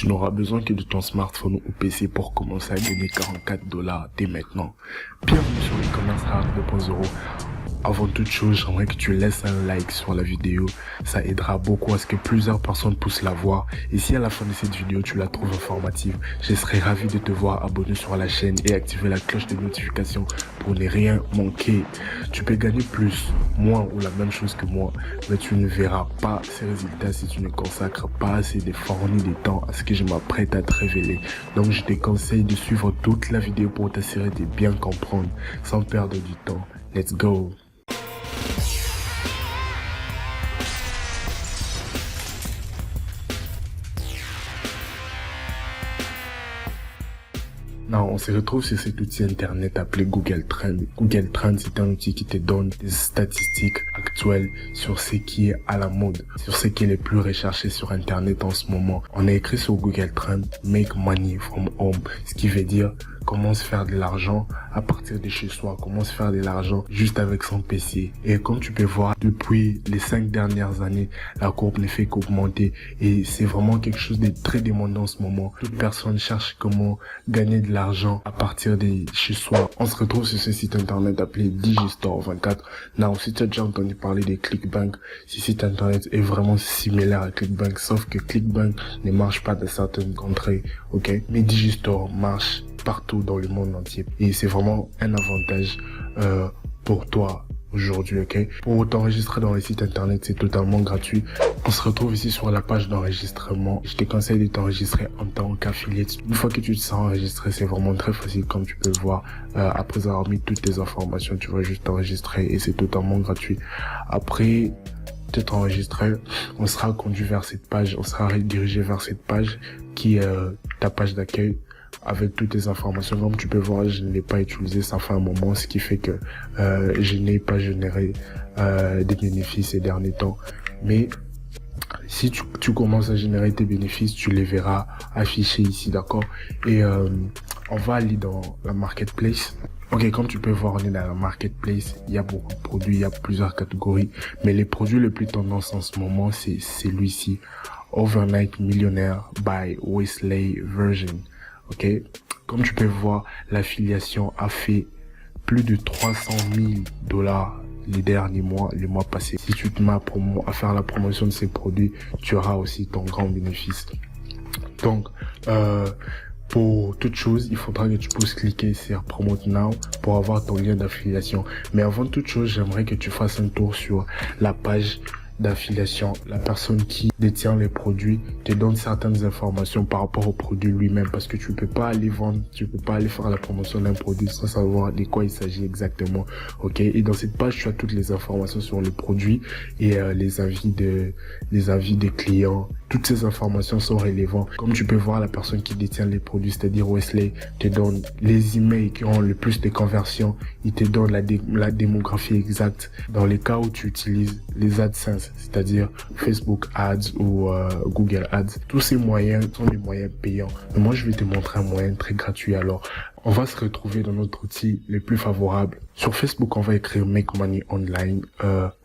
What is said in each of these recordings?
Tu n'auras besoin que de ton smartphone ou PC pour commencer à gagner 44 $ dès maintenant. Bienvenue sur l'e-commerce hard 2.0. Avant toute chose, j'aimerais que tu laisses un like sur la vidéo. Ça aidera beaucoup à ce que plusieurs personnes puissent la voir. Et si à la fin de cette vidéo, tu la trouves informative, je serai ravi de te voir abonner sur la chaîne et activer la cloche de notification pour ne rien manquer. Tu peux gagner plus, moins ou la même chose que moi, mais tu ne verras pas ces résultats si tu ne consacres pas assez d'efforts ni de temps à ce que je m'apprête à te révéler. Donc je te conseille de suivre toute la vidéo pour t'assurer de bien comprendre sans perdre du temps. Let's go! Non, on se retrouve sur cet outil internet appelé Google Trends. Google Trends, c'est un outil qui te donne des statistiques actuelles sur ce qui est à la mode, sur ce qui est le plus recherché sur internet en ce moment. On a écrit sur Google Trends Make money from home, ce qui veut dire comment se faire de l'argent à partir de chez soi, comment se faire de l'argent juste avec son PC. Et comme tu peux voir, depuis les 5 dernières années, la courbe ne fait qu'augmenter et c'est vraiment quelque chose de très demandant en ce moment. Toute personne cherche comment gagner de l'argent à partir de chez soi. On se retrouve sur ce site internet appelé Digistore24. Now, si tu as déjà entendu parler de ClickBank, ce site internet est vraiment similaire à ClickBank, sauf que ClickBank ne marche pas dans certaines contrées, ok? Mais Digistore marche partout dans le monde entier et c'est vraiment un avantage pour toi aujourd'hui, ok? Pour t'enregistrer dans le site internet, c'est totalement gratuit. On se retrouve ici sur la page d'enregistrement. Je te conseille de t'enregistrer en tant qu'affiliate. Une fois que tu te sens enregistré, c'est vraiment très facile comme tu peux le voir. Après avoir mis toutes tes informations, tu vas juste t'enregistrer et c'est totalement gratuit. Après t'être enregistré, on sera conduit vers cette page, on sera redirigé vers cette page qui est ta page d'accueil avec toutes les informations. Comme tu peux voir, je ne l'ai pas utilisé, ça fait un moment, ce qui fait que je n'ai pas généré des bénéfices ces derniers temps. Mais si tu commences à générer tes bénéfices, tu les verras affichés ici, d'accord? Et on va aller dans la marketplace. Ok, comme tu peux voir, on est dans la marketplace. Il y a beaucoup de produits, il y a plusieurs catégories. Mais les produits les plus tendance en ce moment, c'est celui-ci. Overnight Millionaire by Wesley Version. Ok, comme tu peux voir, l'affiliation a fait plus de 300 000 $ les derniers mois, les mois passés. Si tu te mets à faire la promotion de ces produits, tu auras aussi ton grand bénéfice. Donc, pour toute chose, il faudra que tu puisses cliquer sur Promote Now pour avoir ton lien d'affiliation. Mais avant toute chose, j'aimerais que tu fasses un tour sur la page d'affiliation. La personne qui détient les produits te donne certaines informations par rapport au produit lui-même, parce que tu peux pas aller vendre, tu peux pas aller faire la promotion d'un produit sans savoir de quoi il s'agit exactement, ok? Et dans cette page, tu as toutes les informations sur le produit et les avis des clients. Toutes ces informations sont relevantes. Comme tu peux voir, la personne qui détient les produits, c'est-à-dire Wesley, te donne les emails qui ont le plus de conversions. Il te donne la démographie exacte. Dans les cas où tu utilises les AdSense, c'est-à-dire Facebook Ads ou Google Ads, tous ces moyens sont des moyens payants. Mais moi, je vais te montrer un moyen très gratuit. Alors, on va se retrouver dans notre outil le plus favorable. Sur Facebook, on va écrire Make Money Online.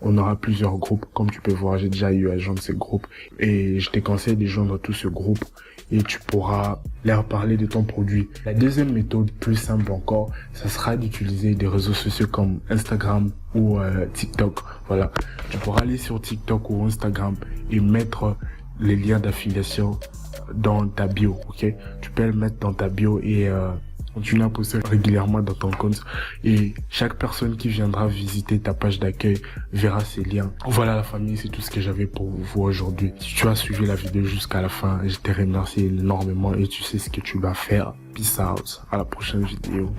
On aura plusieurs groupes. Comme tu peux voir, j'ai déjà eu à joindre ces groupes. Et je te conseille de joindre tout ce groupe et tu pourras leur parler de ton produit. La deuxième méthode, plus simple encore, ça sera d'utiliser des réseaux sociaux comme Instagram ou TikTok. Voilà. Tu pourras aller sur TikTok ou Instagram et mettre les liens d'affiliation dans ta bio, ok? Tu peux le mettre dans ta bio et continuer à poster régulièrement dans ton compte et chaque personne qui viendra visiter ta page d'accueil verra ces liens. Voilà la famille, c'est tout ce que j'avais pour vous aujourd'hui. Si tu as suivi la vidéo jusqu'à la fin, je te remercie énormément et tu sais ce que tu vas faire. Peace out, à la prochaine vidéo.